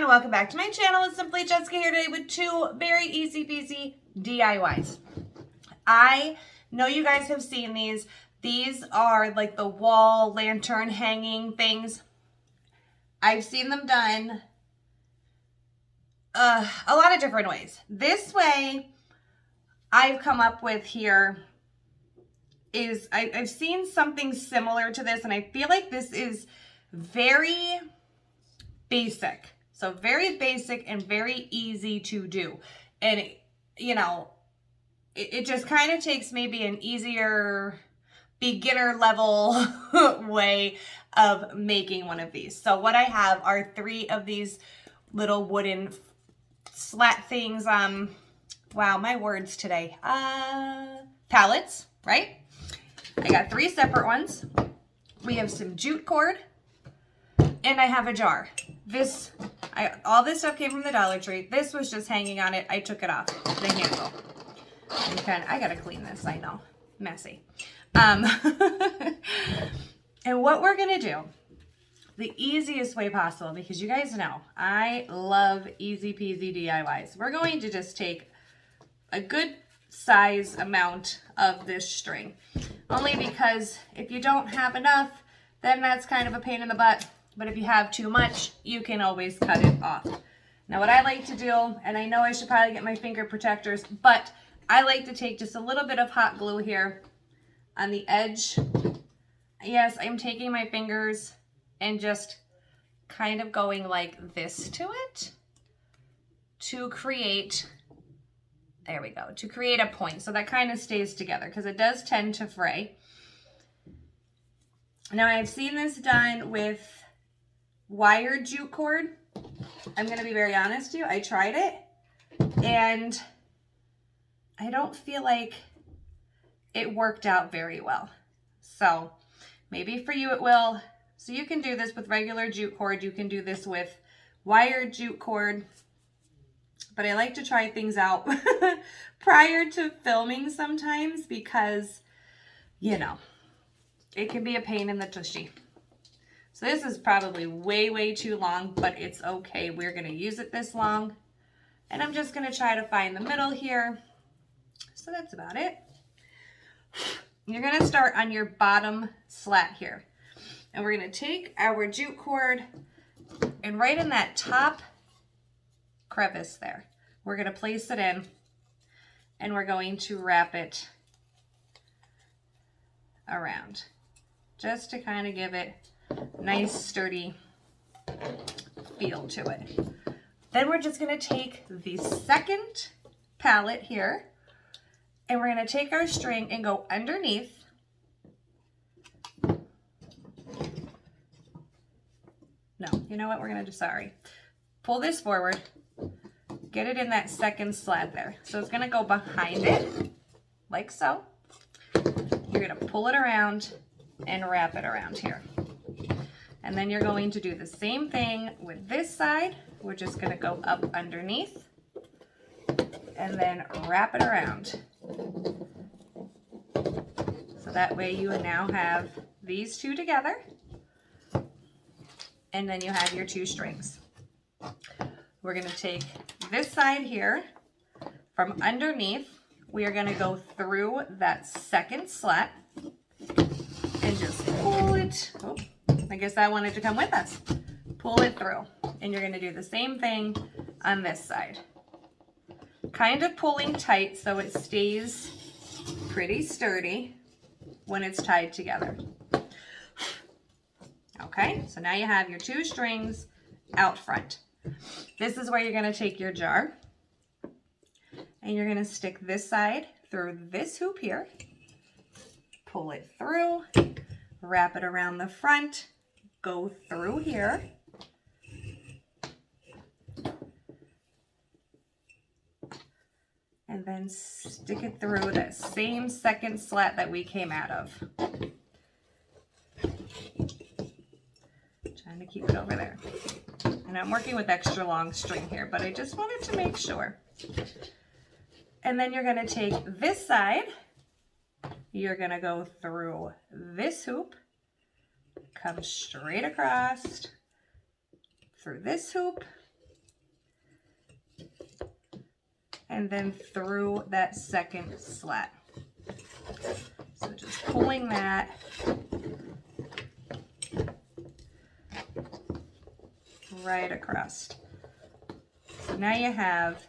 everyone, welcome back to my channel. It's Simply Jessica here today with two very easy peasy DIYs. I know you guys have seen these. These are like the wall lantern hanging things. I've seen them done a lot of different ways. This way I've come up with here is I've seen something similar to this, and I feel like this is very basic. So very basic and very easy to do. And, it just kind of takes maybe an easier beginner level way of making one of these. So what I have are 3 of these little wooden slat things. Wow, my words today. Pallets, right? I got 3 separate ones. We have some jute cord, and I have a jar. All this stuff came from the Dollar Tree. This was just hanging on it. I took it off the handle. I gotta clean this, I know. Messy. And what we're gonna do, the easiest way possible, because you guys know, I love easy peasy DIYs. We're going to just take a good size amount of this string. Only because if you don't have enough, then that's kind of a pain in the butt. But if you have too much, you can always cut it off. Now what I like to do, and I know I should probably get my finger protectors, but I like to take just a little bit of hot glue here on the edge. Yes, I'm taking my fingers and just kind of going like this to it to create, there we go, to create a point. So that kind of stays together because it does tend to fray. Now I've seen this done with wired jute cord. I'm going to be very honest with you. I tried it and I don't feel like it worked out very well. So maybe for you it will. So you can do this with regular jute cord. You can do this with wired jute cord. But I like to try things out prior to filming sometimes because, it can be a pain in the tushy. So this is probably way too long, but it's okay. We're going to use it this long. And I'm just going to try to find the middle here. So that's about it. You're going to start on your bottom slat here. And we're going to take our jute cord and right in that top crevice there, we're going to place it in and we're going to wrap it around just to kind of give it a nice sturdy feel to it. Then we're just going to take the second pallet here and we're going to take our string and go underneath. No, you know what? We're going to do, pull this forward, get it in that second slat there. So it's going to go behind it, like so. You're going to pull it around and wrap it around here. And then you're going to do the same thing with this side. We're just going to go up underneath and then wrap it around. So that way you now have these 2 together. And then you have your 2 strings. We're going to take this side here from underneath. We are going to go through that second slat and just pull it. Oh, I guess that wanted to come with us. Pull it through. And you're going to do the same thing on this side. Kind of pulling tight so it stays pretty sturdy when it's tied together. Okay, so now you have your 2 strings out front. This is where you're going to take your jar and you're going to stick this side through this hoop here, pull it through, wrap it around the front, go through here, and then stick it through that same second slat that we came out of. Trying to keep it over there. And I'm working with extra long string here, but I just wanted to make sure. And then you're going to take this side, you're going to go through this hoop, come straight across through this hoop, and then through that second slat. So just pulling that right across. So now you have,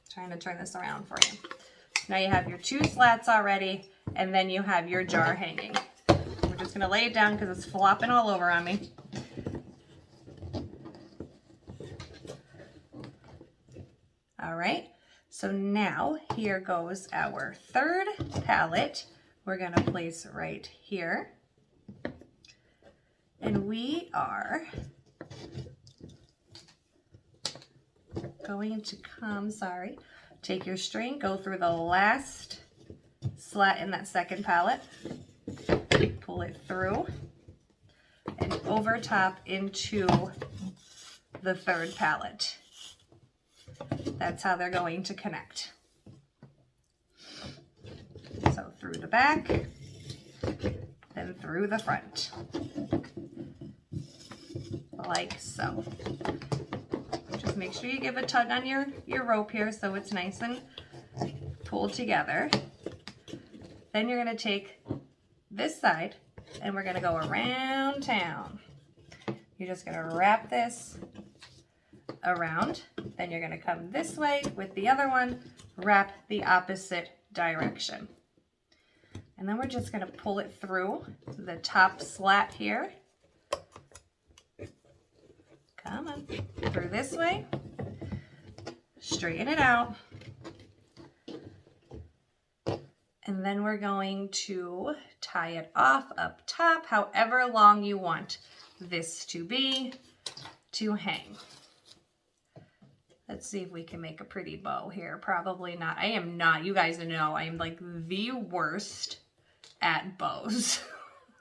trying to turn this around for you. Now you have your 2 slats already, and then you have your jar hanging. We're just gonna lay it down because it's flopping all over on me. All right, so now here goes our 3rd palette. We're gonna place right here. And we are going to come, take your string, go through the last slat in that 2nd palette, pull it through, and over top into the 3rd palette. That's how they're going to connect. So through the back, then through the front, like so. Just make sure you give a tug on your rope here so it's nice and pulled together. Then you're going to take this side and we're going to go around town. You're just going to wrap this around. Then you're going to come this way with the other one, wrap the opposite direction. And then we're just going to pull it through the top slat here. Come on, through this way, straighten it out. And then we're going to tie it off up top, however long you want this to be to hang. Let's see if we can make a pretty bow here. Probably not. I am not. You guys know I am like the worst at bows.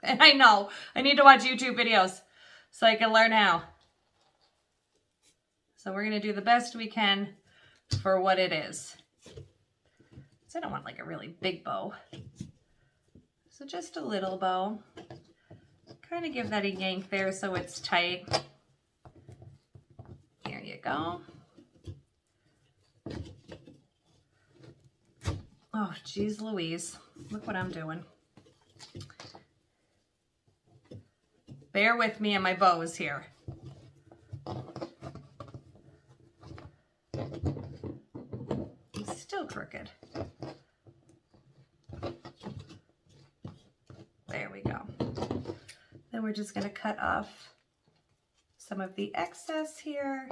And I know I need to watch YouTube videos so I can learn how. So we're going to do the best we can for what it is. So I don't want like a really big bow. So just a little bow. Kind of give that a yank there so it's tight. Here you go. Oh, geez Louise. Look what I'm doing. Bear with me and my bows here. It's still crooked. There we go. Then we're just going to cut off some of the excess here.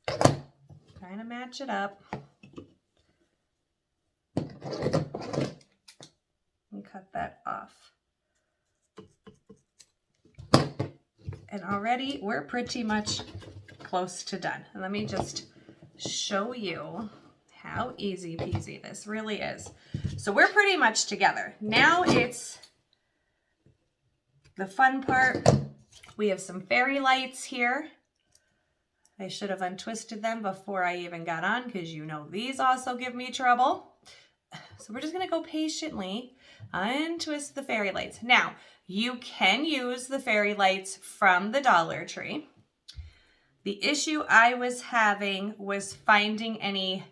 Trying to match it up. And cut that off. And already we're pretty much close to done. And let me just show you how easy peasy this really is. So we're pretty much together. Now it's the fun part. We have some fairy lights here. I should have untwisted them before I even got on because you know these also give me trouble. So we're just going to go patiently untwist the fairy lights. Now, you can use the fairy lights from the Dollar Tree. The issue I was having was finding any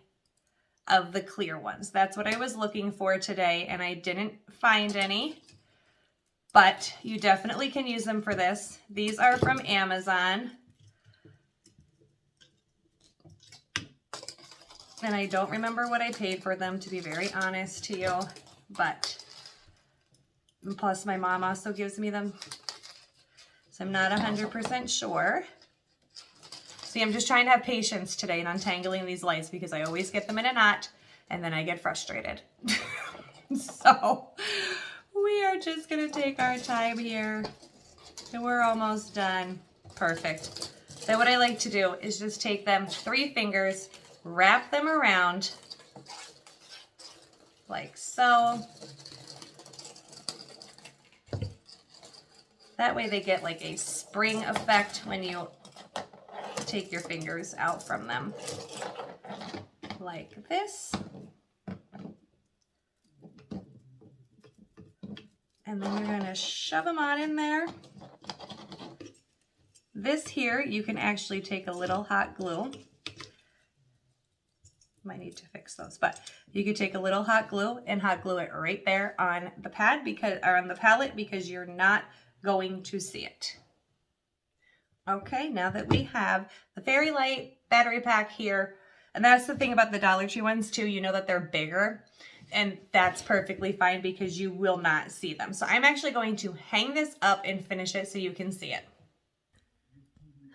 of the clear ones. That's what I was looking for today, and I didn't find any. But you definitely can use them for this. These are from Amazon. And I don't remember what I paid for them, to be very honest to you. But, plus my mom also gives me them. So I'm not 100% sure. See, I'm just trying to have patience today in untangling these lights because I always get them in a knot and then I get frustrated. So we are just going to take our time here and we're almost done. Perfect. Then what I like to do is just take them 3 fingers, wrap them around like so. That way they get like a spring effect when you take your fingers out from them. Like this. And then you're going to shove them on in there. this here, you can actually take a little hot glue. Might need to fix those, but you could take a little hot glue and hot glue it right there on the pad or on the palette, because you're not going to see it. Okay, now that we have the Fairy Light battery pack here, and that's the thing about the Dollar Tree ones too, you know that they're bigger, and that's perfectly fine because you will not see them. So I'm actually going to hang this up and finish it so you can see it.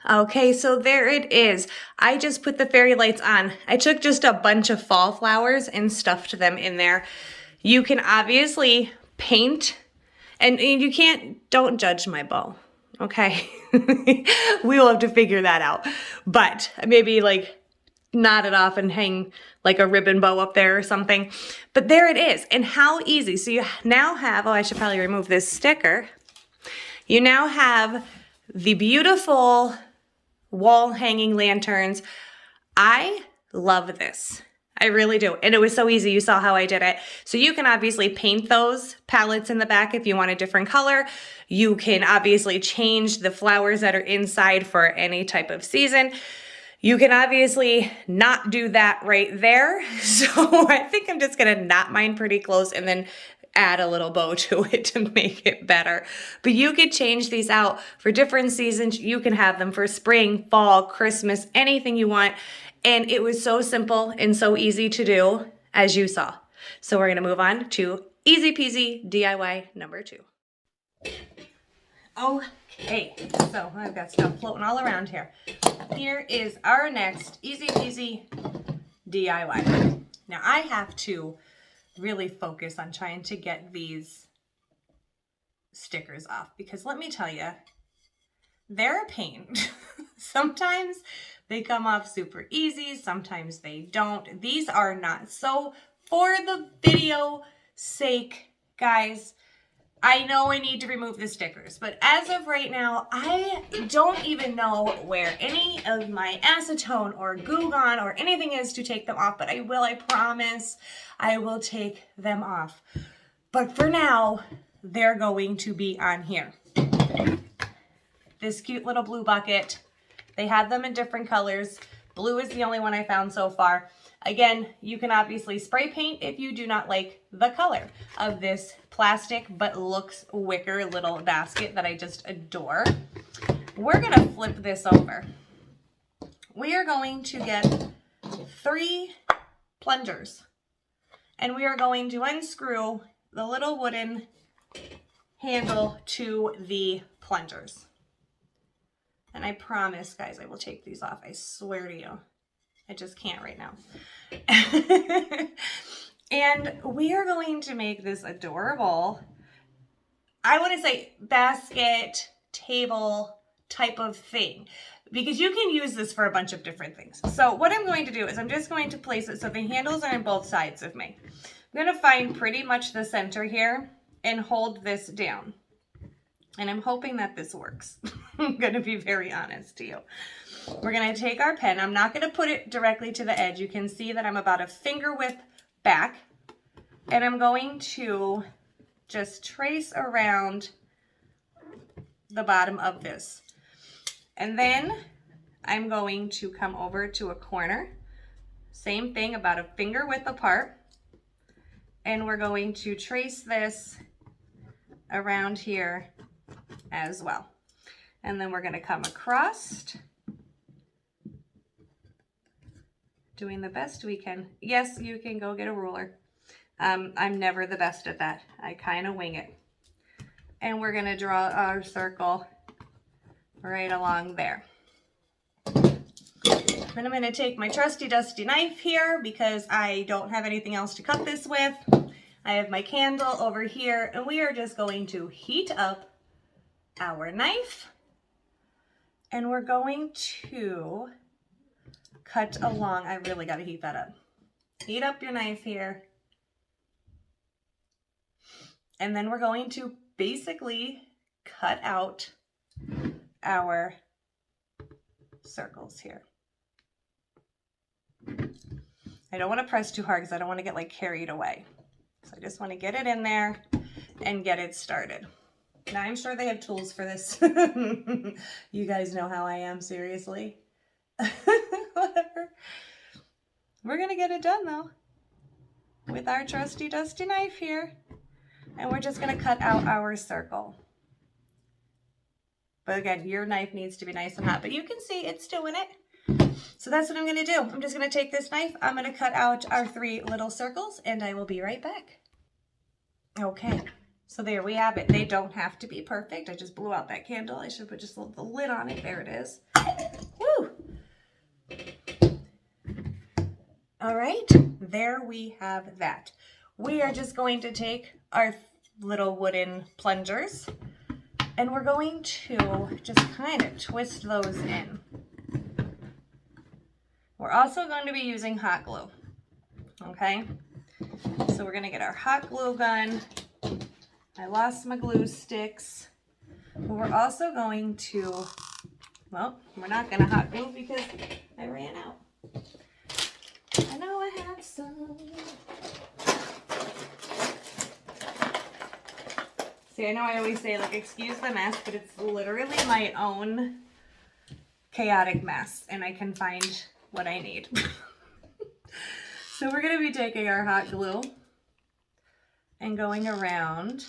Okay, so there it is. I just put the fairy lights on. I took just a bunch of fall flowers and stuffed them in there. You can obviously paint, and you can't, don't judge my bow, okay? We will have to figure that out. But maybe like knot it off and hang like a ribbon bow up there or something. But there it is, and how easy. So you now have, oh, I should probably remove this sticker. You now have the beautiful wall hanging lanterns. I love this. I really do. And it was so easy. You saw how I did it. So you can obviously paint those palettes in the back if you want a different color. You can obviously change the flowers that are inside for any type of season. You can obviously not do that right there. So I think I'm just going to knot mine pretty close and then add a little bow to it to make it better. But you could change these out for different seasons. You can have them for spring, fall, Christmas, anything you want. And it was so simple and so easy to do, as you saw. So we're going to move on to easy peasy DIY number 2. Okay, so I've got stuff floating all around here. Here is our next easy peasy DIY. Now I have to really focus on trying to get these stickers off, because let me tell you, they're a pain. Sometimes they come off super easy, sometimes they don't. These are not. So for the video sake, guys, I know I need to remove the stickers, but as of right now, I don't even know where any of my acetone or Goo Gone or anything is to take them off, but I will, I promise, I will take them off. But for now, they're going to be on here. This cute little blue bucket. They have them in different colors. Blue is the only one I found so far. Again, you can obviously spray paint if you do not like the color of this plastic but looks wicker little basket that I just adore. We're gonna flip this over. We are going to get 3 plungers, and we are going to unscrew the little wooden handle to the plungers. And I promise, guys, I will take these off. I swear to you. I just can't right now. And we are going to make this adorable, I want to say basket, table type of thing, because you can use this for a bunch of different things. So what I'm going to do is I'm just going to place it so the handles are on both sides of me. I'm going to find pretty much the center here and hold this down. And I'm hoping that this works. I'm going to be very honest to you. We're going to take our pen. I'm not going to put it directly to the edge. You can see that I'm about a finger width back. And I'm going to just trace around the bottom of this. And then I'm going to come over to a corner. Same thing, about a finger width apart. And we're going to trace this around here as well. And then we're going to come across, doing the best we can. Yes, you can go get a ruler. I'm never the best at that. I kind of wing it. And we're going to draw our circle right along there. And I'm going to take my trusty dusty knife here because I don't have anything else to cut this with. I have my candle over here, and we are just going to heat up our knife, and we're going to cut along. I really got to heat that up. Heat up your knife here. And then we're going to basically cut out our circles here. I don't want to press too hard because I don't want to get like carried away. So I just want to get it in there and get it started. Now, I'm sure they have tools for this. You guys know how I am, seriously. Whatever. We're going to get it done, though, with our trusty dusty knife here. And we're just going to cut out our circle. But again, your knife needs to be nice and hot. But you can see it's doing it. So that's what I'm going to do. I'm just going to take this knife. I'm going to cut out our 3 little circles. And I will be right back. Okay. So there we have it. They don't have to be perfect. I just blew out that candle. I should put just the lid on it. There it is. Woo! All right, there we have that. We are just going to take our little wooden plungers and we're going to just kind of twist those in. We're also going to be using hot glue, okay? So we're gonna get our hot glue gun. I lost my glue sticks. But we're also going to, well, we're not gonna hot glue because I ran out. I know I have some. See, I know I always say, like, excuse the mess, but it's literally my own chaotic mess, and I can find what I need. So we're going to be taking our hot glue and going around.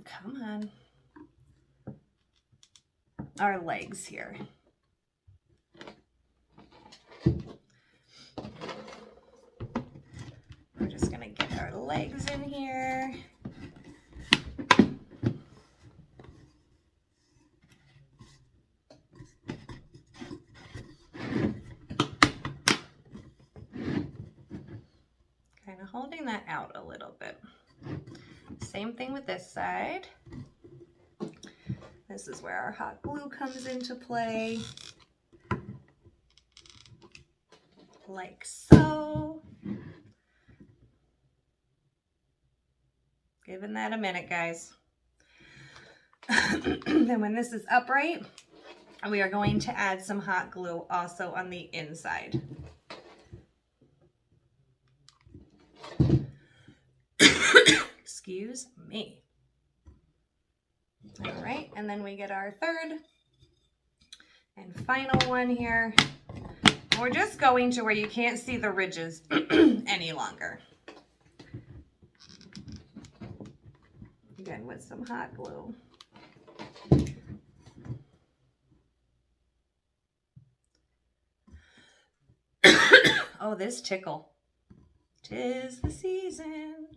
Come on. Our legs here. We're just going to get our legs in here. Kind of holding that out a little bit. Same thing with this side. This is where our hot glue comes into play. Like so. Giving that a minute, guys. Then when this is upright, we are going to add some hot glue also on the inside. Excuse me. All right, and then we get our third and final one here. We're just going to where you can't see the ridges any longer. Again, with some hot glue. Oh, this tickle. 'Tis the season.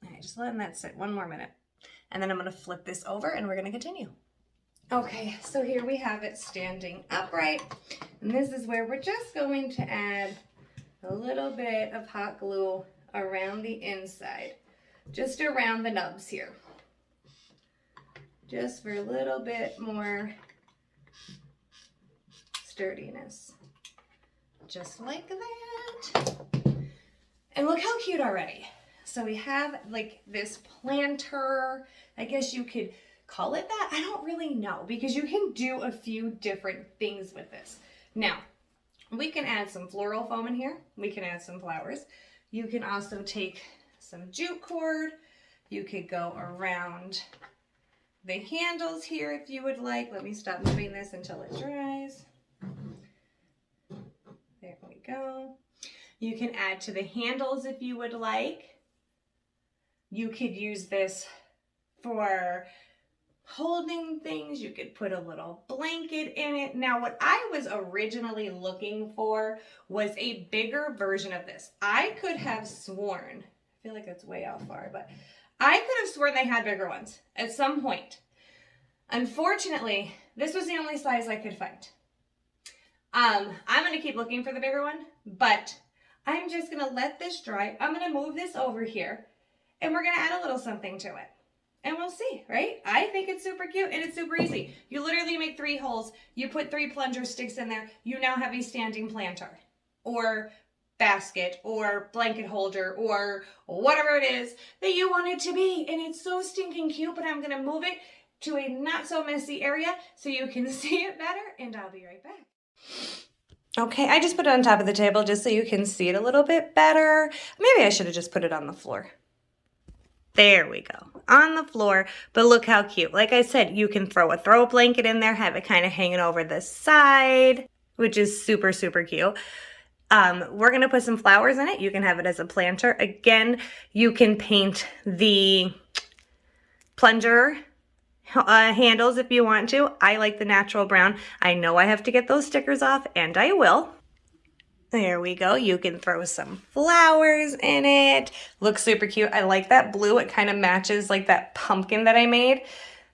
All right, just letting that sit one more minute. And then I'm going to flip this over and we're going to continue. Okay, so here we have it standing upright. And this is where we're just going to add a little bit of hot glue around the inside. Just around the nubs here. Just for a little bit more sturdiness. Just like that. And look how cute already. So we have like this planter. I guess you could call it that. I don't really know because you can do a few different things with this. Now, we can add some floral foam in here. We can add some flowers. You can also take some jute cord. You could go around the handles here if you would like. Let me stop moving this until it dries. There we go. You can add to the handles if you would like. You could use this for holding things. You could put a little blanket in it. Now, what I was originally looking for was a bigger version of this. I could have sworn, I feel like that's way out far, but I could have sworn they had bigger ones at some point. Unfortunately, this was the only size I could find. I'm going to keep looking for the bigger one, but I'm just going to let this dry. I'm going to move this over here, and we're going to add a little something to it. And we'll see, right? I think it's super cute, and it's super easy. You literally make 3 holes. You put 3 plunger sticks in there. You now have a standing planter or basket or blanket holder or whatever it is that you want it to be. And it's so stinking cute, but I'm going to move it to a not so messy area so you can see it better, and I'll be right back. Okay, I just put it on top of the table just so you can see it a little bit better. Maybe I should have just put it on the floor. There we go, on the floor, but look how cute. Like I said, you can throw a blanket in there, have it kind of hanging over the side, which is super, super cute. We're gonna put some flowers in it. You can have it as a planter. Again, you can paint the plunger handles if you want to. I like the natural brown. I know I have to get those stickers off, and I will. There we go. You can throw some flowers in it. Looks super cute. I like that blue. It kind of matches like that pumpkin that I made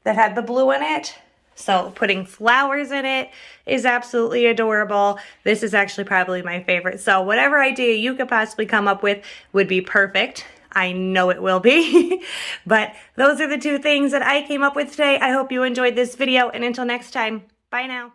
that had the blue in it. So putting flowers in it is absolutely adorable. This is actually probably my favorite. So whatever idea you could possibly come up with would be perfect. I know it will be. But those are the two things that I came up with today. I hope you enjoyed this video, and until next time, bye now.